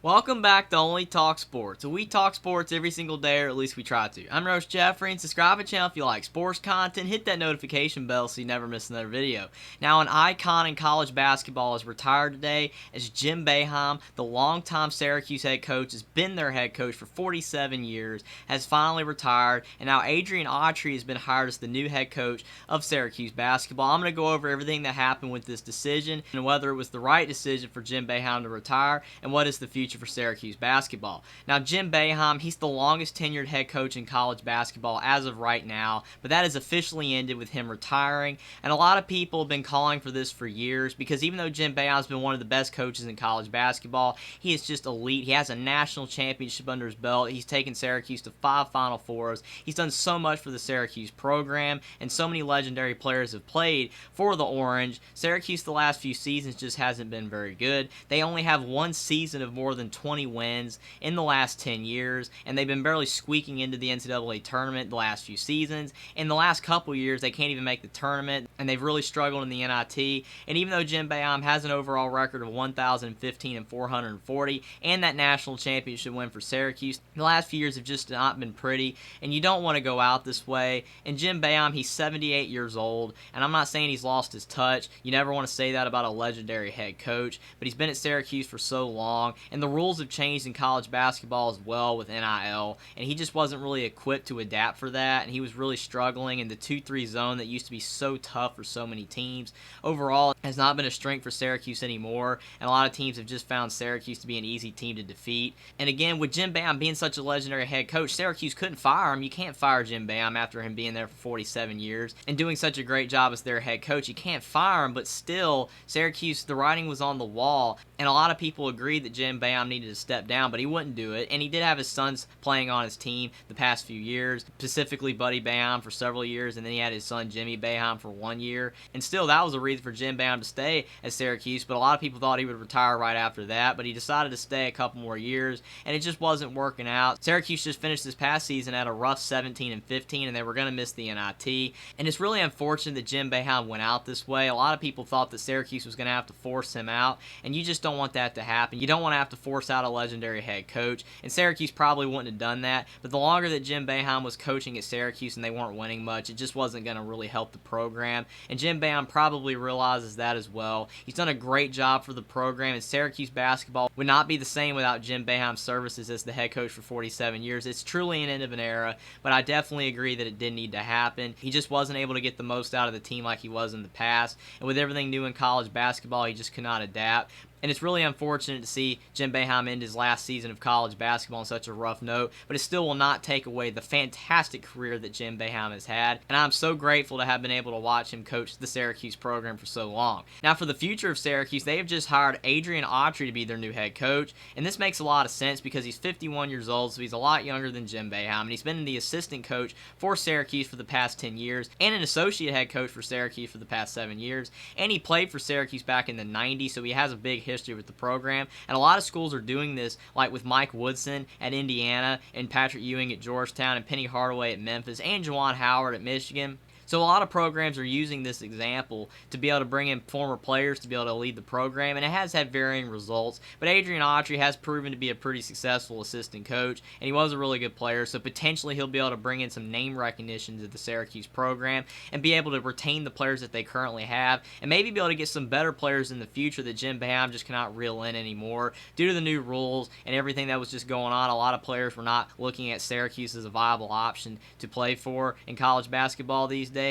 Welcome back to Only Talk Sports. So we talk sports every single day, or at least we try to. I'm Roach Jeffrey, and subscribe to the channel if you like sports content. Hit that notification bell so you never miss another video. Now, an icon in college basketball is retired today as Jim Boeheim, the longtime Syracuse head coach, has been their head coach for 47 years, has finally retired, and now Adrian Autry has been hired as the new head coach of Syracuse Basketball. I'm going to go over everything that happened with this decision and whether it was the right decision for Jim Boeheim to retire and what is the future for Syracuse basketball. Now, Jim Boeheim, he's the longest tenured head coach in college basketball as of right now, but that has officially ended with him retiring, and a lot of people have been calling for this for years because even though Jim Boeheim's been one of the best coaches in college basketball, he is just elite. He has a national championship under his belt. He's taken Syracuse to 5 Final Fours. He's done so much for the Syracuse program, and so many legendary players have played for the Orange. Syracuse the last few seasons just hasn't been very good. They only have one season of more than 20 wins in the last 10 years, and they've been barely squeaking into the NCAA tournament the last few seasons. In the last couple years, they can't even make the tournament, and they've really struggled in the NIT. And even though Jim Boeheim has an overall record of 1,015 and 440, and that national championship win for Syracuse, the last few years have just not been pretty, and you don't want to go out this way. And Jim Boeheim, he's 78 years old, and I'm not saying he's lost his touch. You never want to say that about a legendary head coach, but he's been at Syracuse for so long, and the rules have changed in college basketball as well with NIL, and he just wasn't really equipped to adapt for that, and he was really struggling in the 2-3 zone that used to be so tough for so many teams. Overall, it has not been a strength for Syracuse anymore, and a lot of teams have just found Syracuse to be an easy team to defeat. And again, with Jim Boeheim being such a legendary head coach, Syracuse couldn't fire him. You can't fire Jim Boeheim after him being there for 47 years and doing such a great job as their head coach. You can't fire him, but still, Syracuse, the writing was on the wall, and a lot of people agreed that Jim Boeheim needed to step down, but he wouldn't do it. And he did have his sons playing on his team the past few years, specifically Buddy Boeheim for several years, and then he had his son Jimmy Boeheim for 1 year. And still, that was a reason for Jim Boeheim to stay at Syracuse, but a lot of people thought he would retire right after that, but he decided to stay a couple more years, and it just wasn't working out. Syracuse just finished this past season at a rough 17-15, and they were going to miss the NIT. And it's really unfortunate that Jim Boeheim went out this way. A lot of people thought that Syracuse was going to have to force him out, and you just don't want that to happen. You don't want to have to force out a legendary head coach, and Syracuse probably wouldn't have done that, but the longer that Jim Boeheim was coaching at Syracuse and they weren't winning much, it just wasn't going to really help the program, and Jim Boeheim probably realizes that as well. He's done a great job for the program, and Syracuse basketball would not be the same without Jim Boeheim's services as the head coach for 47 years. It's truly an end of an era, but I definitely agree that it did need to happen. He just wasn't able to get the most out of the team like he was in the past, and with everything new in college basketball, he just could not adapt. And it's really unfortunate to see Jim Boeheim end his last season of college basketball on such a rough note, but it still will not take away the fantastic career that Jim Boeheim has had, and I'm so grateful to have been able to watch him coach the Syracuse program for so long. Now, for the future of Syracuse, they have just hired Adrian Autry to be their new head coach, and this makes a lot of sense because he's 51 years old, so he's a lot younger than Jim Boeheim, and he's been the assistant coach for Syracuse for the past 10 years, and an associate head coach for Syracuse for the past 7 years, and he played for Syracuse back in the 90s, so he has a big history with the program, and a lot of schools are doing this, like with Mike Woodson at Indiana, and Patrick Ewing at Georgetown, and Penny Hardaway at Memphis, and Juwan Howard at Michigan. So a lot of programs are using this example to be able to bring in former players to be able to lead the program, and it has had varying results. But Adrian Autry has proven to be a pretty successful assistant coach, and he was a really good player, so potentially he'll be able to bring in some name recognition to the Syracuse program and be able to retain the players that they currently have, and maybe be able to get some better players in the future that Jim Boeheim just cannot reel in anymore. Due to the new rules and everything that was just going on, a lot of players were not looking at Syracuse as a viable option to play for in college basketball these days.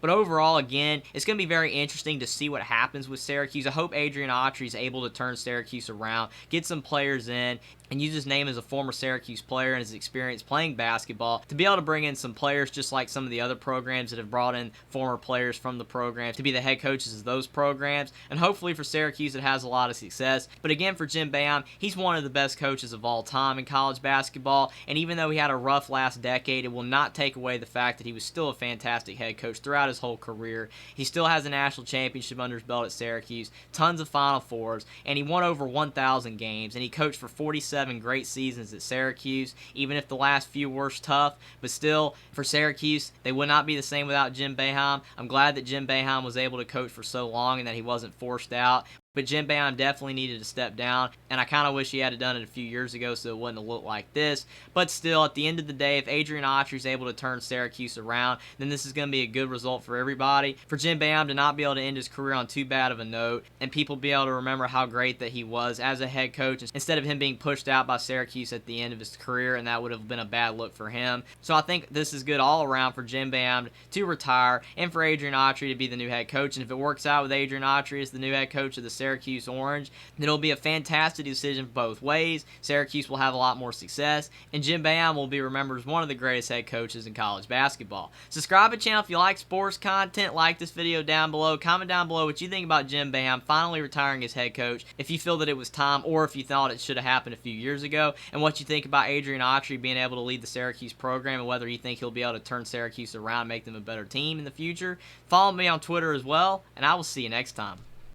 But overall, again, it's going to be very interesting to see what happens with Syracuse. I hope Adrian Autry is able to turn Syracuse around, get some players in, and use his name as a former Syracuse player and his experience playing basketball to be able to bring in some players just like some of the other programs that have brought in former players from the program to be the head coaches of those programs. And hopefully for Syracuse, it has a lot of success. But again, for Jim Boeheim, he's one of the best coaches of all time in college basketball. And even though he had a rough last decade, it will not take away the fact that he was still a fantastic head coach throughout his whole career. He still has a national championship under his belt at Syracuse, tons of Final Fours, and he won over 1,000 games, and he coached for 47 great seasons at Syracuse, even if the last few were tough. But still, for Syracuse, they would not be the same without Jim Boeheim. I'm glad that Jim Boeheim was able to coach for so long and that he wasn't forced out. But Jim Boeheim definitely needed to step down, and I kind of wish he had done it a few years ago so it wouldn't have looked like this. But still, at the end of the day, if Adrian Autry is able to turn Syracuse around, then this is going to be a good result for everybody. For Jim Boeheim to not be able to end his career on too bad of a note, and people be able to remember how great that he was as a head coach, instead of him being pushed out by Syracuse at the end of his career, and that would have been a bad look for him. So I think this is good all around for Jim Boeheim to retire, and for Adrian Autry to be the new head coach. And if it works out with Adrian Autry as the new head coach of the Syracuse Orange, then it'll be a fantastic decision both ways. Syracuse will have a lot more success, and Jim Boeheim will be remembered as one of the greatest head coaches in college basketball. Subscribe to the channel if you like sports content. Like this video down below. Comment down below what you think about Jim Boeheim finally retiring as head coach, if you feel that it was time or if you thought it should have happened a few years ago, and what you think about Adrian Autry being able to lead the Syracuse program, and whether you think he'll be able to turn Syracuse around and make them a better team in the future. Follow me on Twitter as well, and I will see you next time.